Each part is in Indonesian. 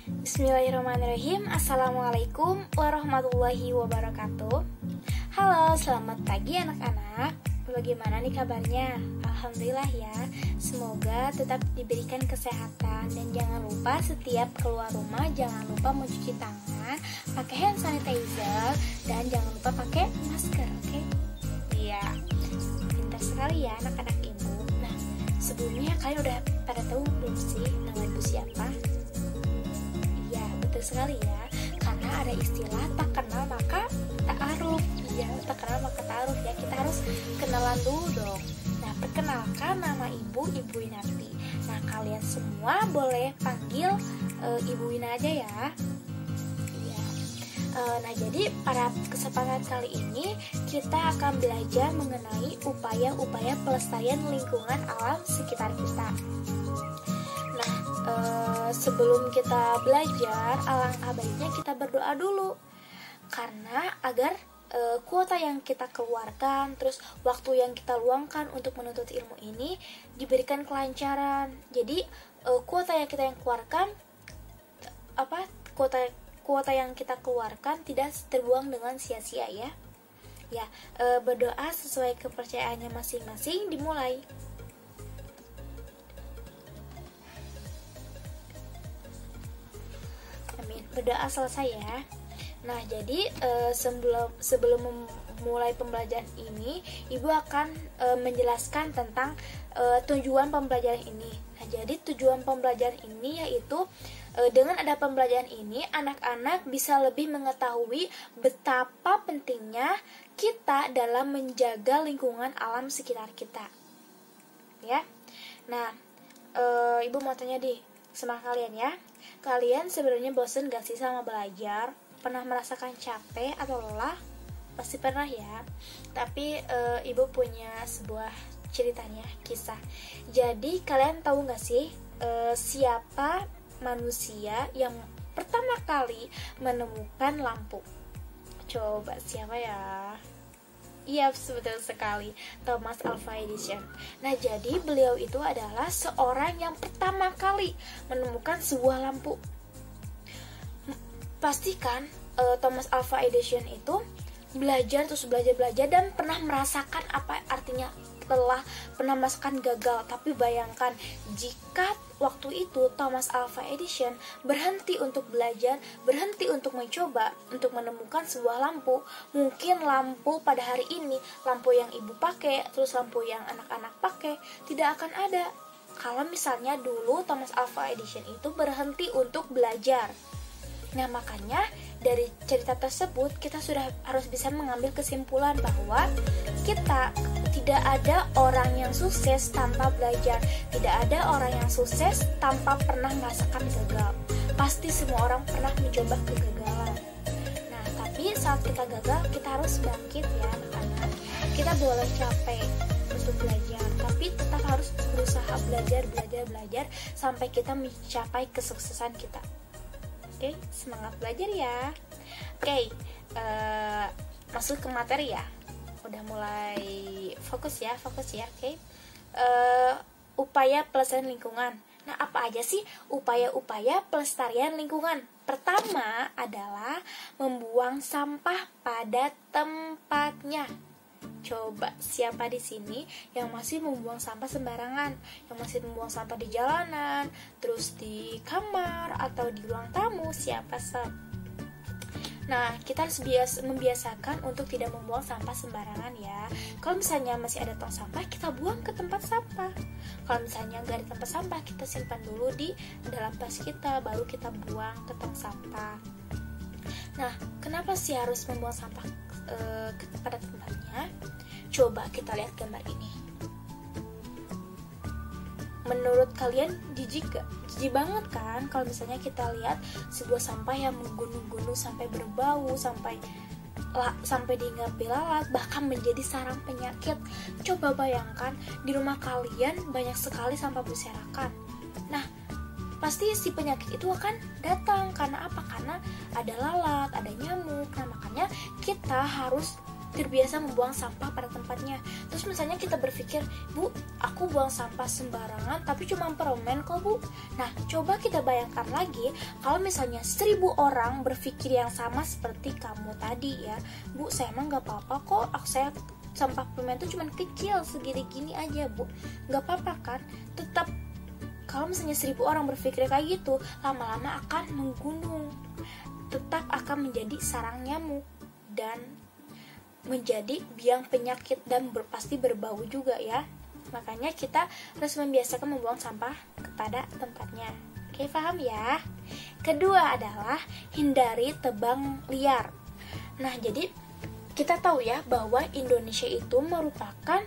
Bismillahirrahmanirrahim. Assalamualaikum warahmatullahi wabarakatuh. Halo, selamat pagi anak-anak. Bagaimana nih kabarnya? Alhamdulillah ya. Semoga tetap diberikan kesehatan. Dan jangan lupa setiap keluar rumah jangan lupa mencuci tangan, pakai hand sanitizer, dan jangan lupa pakai masker, oke? Iya, pintar sekali ya anak-anak ibu. Nah, sebelumnya kalian udah pada tahu belum sih nama ibu siapa? Betul sekali ya, karena ada istilah tak kenal maka ta'aruf. Ya, tak kenal maka ta'aruf ya, kita harus kenalan dulu dong. Nah, perkenalkan nama ibu Winarti. Nah, kalian semua boleh panggil Ibu Wina aja ya. Ya. Nah, jadi pada kesempatan kali ini kita akan belajar mengenai upaya-upaya pelestarian lingkungan alam sekitar kita. Sebelum kita belajar, alangkah baiknya kita berdoa dulu, karena agar kuota yang kita keluarkan, terus waktu yang kita luangkan untuk menuntut ilmu ini diberikan kelancaran. Jadi kuota yang kita keluarkan, kuota yang kita keluarkan tidak terbuang dengan sia-sia ya. Ya, berdoa sesuai kepercayaannya masing-masing, dimulai. Berdoa selesai ya. Nah, jadi sebelum memulai pembelajaran ini, Ibu akan menjelaskan tentang tujuan pembelajaran ini. Nah, jadi tujuan pembelajaran ini yaitu dengan ada pembelajaran ini, anak-anak bisa lebih mengetahui betapa pentingnya kita dalam menjaga lingkungan alam sekitar kita. Ya. Nah, Ibu mau tanya sama kalian ya. Kalian sebenarnya bosen gak sih sama belajar? Pernah merasakan capek atau lelah? Pasti pernah ya. Tapi Ibu punya sebuah ceritanya, kisah. Jadi kalian tahu gak sih siapa manusia yang pertama kali menemukan lampu? Coba siapa ya? Iya, betul sekali, Thomas Alva Edison. Nah, jadi beliau itu adalah seorang yang pertama kali menemukan sebuah lampu. Pastikan Thomas Alva Edison itu belajar dan pernah merasakan apa artinya lelah, pernah merasakan gagal. Tapi bayangkan jika waktu itu Thomas Alva Edison berhenti untuk belajar, berhenti untuk mencoba untuk menemukan sebuah lampu, mungkin lampu pada hari ini, lampu yang ibu pakai, terus lampu yang anak-anak pakai, tidak akan ada kalau misalnya dulu Thomas Alva Edison itu berhenti untuk belajar. Nah, makanya dari cerita tersebut kita sudah harus bisa mengambil kesimpulan bahwa tidak ada orang yang sukses tanpa belajar, tidak ada orang yang sukses tanpa pernah merasakan gagal. Pasti semua orang pernah mencoba kegagalan. Nah, tapi saat kita gagal, kita harus bangkit ya anak-anak. Kita boleh capek untuk belajar, tapi tetap harus berusaha belajar sampai kita mencapai kesuksesan kita. Oke, semangat belajar ya. Oke, masuk ke materi ya. Udah mulai fokus ya. Oke. Upaya pelestarian lingkungan. Nah, apa aja sih upaya-upaya pelestarian lingkungan? Pertama adalah membuang sampah pada tempatnya. Coba siapa di sini yang masih membuang sampah sembarangan, yang masih membuang sampah di jalanan, terus di kamar atau di ruang tamu? Siapa sob? Nah, kita harus membiasakan untuk tidak membuang sampah sembarangan ya. Kalau misalnya masih ada tong sampah, kita buang ke tempat sampah. Kalau misalnya nggak ada tempat sampah, kita simpan dulu di dalam tas kita, baru kita buang ke tong sampah. Nah, kenapa sih harus membuang sampah pada tempatnya? Coba kita lihat gambar ini. Menurut kalian jijik gak? Jijik banget kan kalau misalnya kita lihat sebuah sampah yang menggunung-gunung sampai berbau, sampai diingat lalat, bahkan menjadi sarang penyakit. Coba bayangkan di rumah kalian banyak sekali sampah berserakan. Nah, pasti si penyakit itu akan datang. Karena apa? Karena ada lalat, ada nyamuk. Nah, makanya kita harus terbiasa membuang sampah pada tempatnya. Terus misalnya kita berpikir, Bu, aku buang sampah sembarangan tapi cuma permen kok, Bu. Nah, coba kita bayangkan lagi kalau misalnya 1000 orang berpikir yang sama seperti kamu tadi ya. Bu, saya emang gak apa-apa kok, saya sampah permen itu cuma kecil segini-gini aja, Bu. Gak apa-apa kan? Tetap kalau misalnya 1000 orang berpikir kayak gitu, lama-lama akan menggunung, tetap akan menjadi sarang nyamuk dan menjadi biang penyakit dan pasti berbau juga ya. Makanya kita harus membiasakan membuang sampah kepada tempatnya. Oke, paham ya? Kedua adalah hindari tebang liar. Nah, jadi kita tahu ya bahwa Indonesia itu merupakan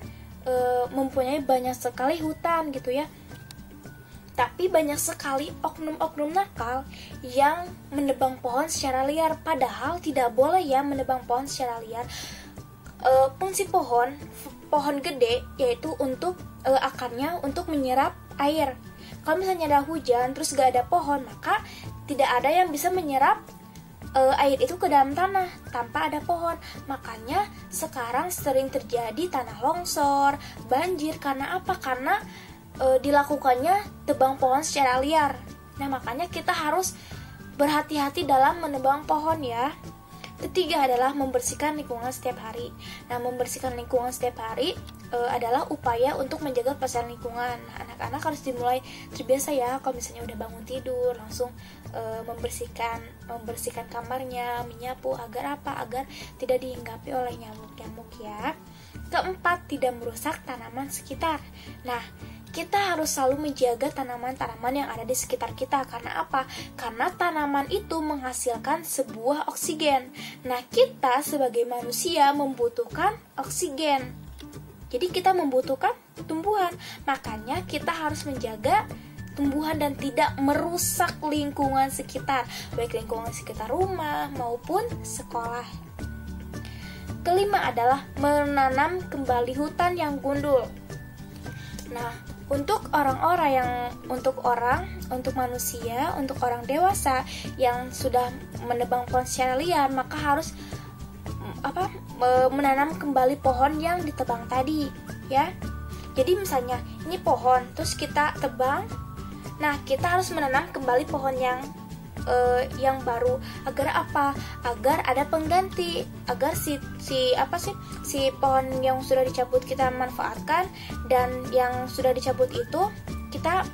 mempunyai banyak sekali hutan gitu ya. Tapi banyak sekali oknum-oknum nakal yang menebang pohon secara liar. Padahal tidak boleh ya menebang pohon secara liar. Fungsi pohon gede yaitu untuk akarnya untuk menyerap air. Kalau misalnya ada hujan terus gak ada pohon, maka tidak ada yang bisa menyerap air itu ke dalam tanah tanpa ada pohon. Makanya sekarang sering terjadi tanah longsor, banjir. Karena apa? Karena dilakukannya tebang pohon secara liar. Nah, makanya kita harus berhati-hati dalam menebang pohon ya. Ketiga adalah membersihkan lingkungan setiap hari. Nah, membersihkan lingkungan setiap hari adalah upaya untuk menjaga kelestarian lingkungan. Nah, anak-anak harus dimulai terbiasa ya, kalau misalnya udah bangun tidur langsung membersihkan kamarnya, menyapu agar apa? Agar tidak dihinggapi oleh nyamuk-nyamuk ya. Keempat, tidak merusak tanaman sekitar. Nah, kita harus selalu menjaga tanaman-tanaman yang ada di sekitar kita. Karena apa? Karena tanaman itu menghasilkan sebuah oksigen. Nah, kita sebagai manusia membutuhkan oksigen. Jadi kita membutuhkan tumbuhan. Makanya kita harus menjaga tumbuhan dan tidak merusak lingkungan sekitar, baik lingkungan sekitar rumah maupun sekolah. Kelima adalah menanam kembali hutan yang gundul. Nah, untuk manusia, untuk orang dewasa yang sudah menebang pohon secara liar, maka harus menanam kembali pohon yang ditebang tadi, ya. Jadi misalnya ini pohon, terus kita tebang, nah kita harus menanam kembali pohon yang baru. Agar apa? Agar ada pengganti, agar si pohon yang sudah dicabut kita manfaatkan, dan yang sudah dicabut itu kita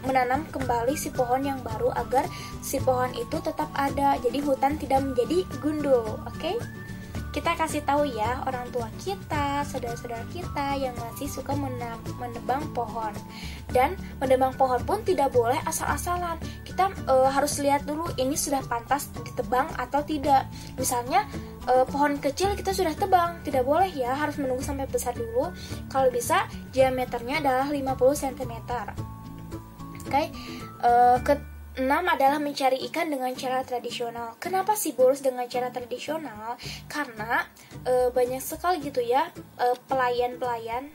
menanam kembali si pohon yang baru agar si pohon itu tetap ada. Jadi hutan tidak menjadi gundul. Oke? Kita kasih tahu ya orang tua kita, saudara-saudara kita yang masih suka menebang pohon. Dan menebang pohon pun tidak boleh asal-asalan. Kita harus lihat dulu ini sudah pantas ditebang atau tidak. Misalnya pohon kecil kita sudah tebang, tidak boleh ya, harus menunggu sampai besar dulu. Kalau bisa diameternya adalah 50 cm. Oke. 6 adalah mencari ikan dengan cara tradisional. Kenapa sih boros dengan cara tradisional? Karena banyak sekali gitu ya pelayan-pelayan,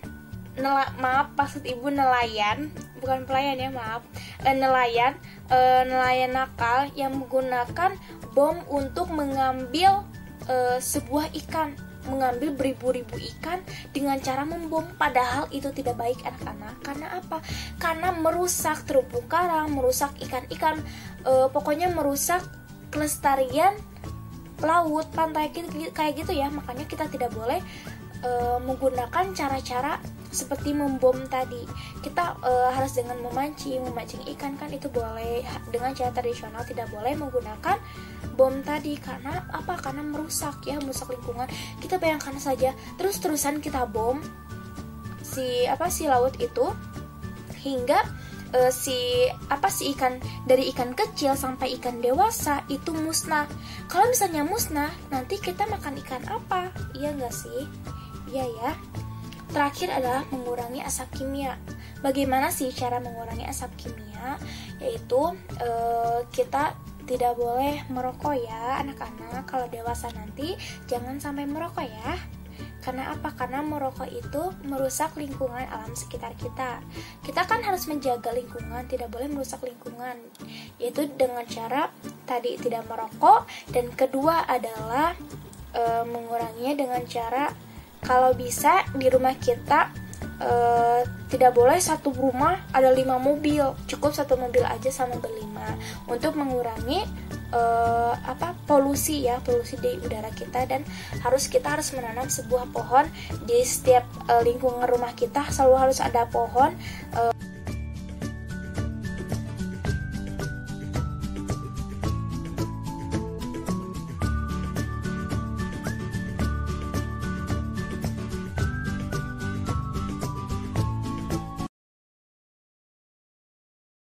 maksud ibu nelayan, bukan pelayan ya, maaf, nelayan nakal yang menggunakan bom untuk mengambil sebuah ikan, mengambil beribu-ribu ikan dengan cara membom. Padahal itu tidak baik anak-anak. Karena apa? Karena merusak terumbu karang, merusak ikan-ikan, pokoknya merusak kelestarian laut, pantai kayak gitu ya. Makanya kita tidak boleh menggunakan cara-cara seperti membom tadi. Kita harus dengan memancing ikan kan itu boleh dengan cara tradisional, tidak boleh menggunakan bom tadi. Karena apa? Karena merusak lingkungan. Kita bayangkan saja terus-terusan kita bom si laut itu hingga si ikan, dari ikan kecil sampai ikan dewasa itu musnah. Kalau misalnya musnah, nanti kita makan ikan apa? Iya nggak sih? Iya ya. Terakhir adalah mengurangi asap kimia. Bagaimana sih cara mengurangi asap kimia? Yaitu kita tidak boleh merokok ya anak-anak. Kalau dewasa nanti jangan sampai merokok ya. Karena apa? Karena merokok itu merusak lingkungan alam sekitar kita. Kita kan harus menjaga lingkungan, tidak boleh merusak lingkungan. Yaitu dengan cara tadi tidak merokok, dan kedua adalah menguranginya dengan cara kalau bisa di rumah kita tidak boleh satu rumah ada 5 mobil, cukup satu mobil aja sama berlima untuk mengurangi polusi di udara kita. Dan kita harus menanam sebuah pohon di setiap lingkungan rumah kita, selalu harus ada pohon.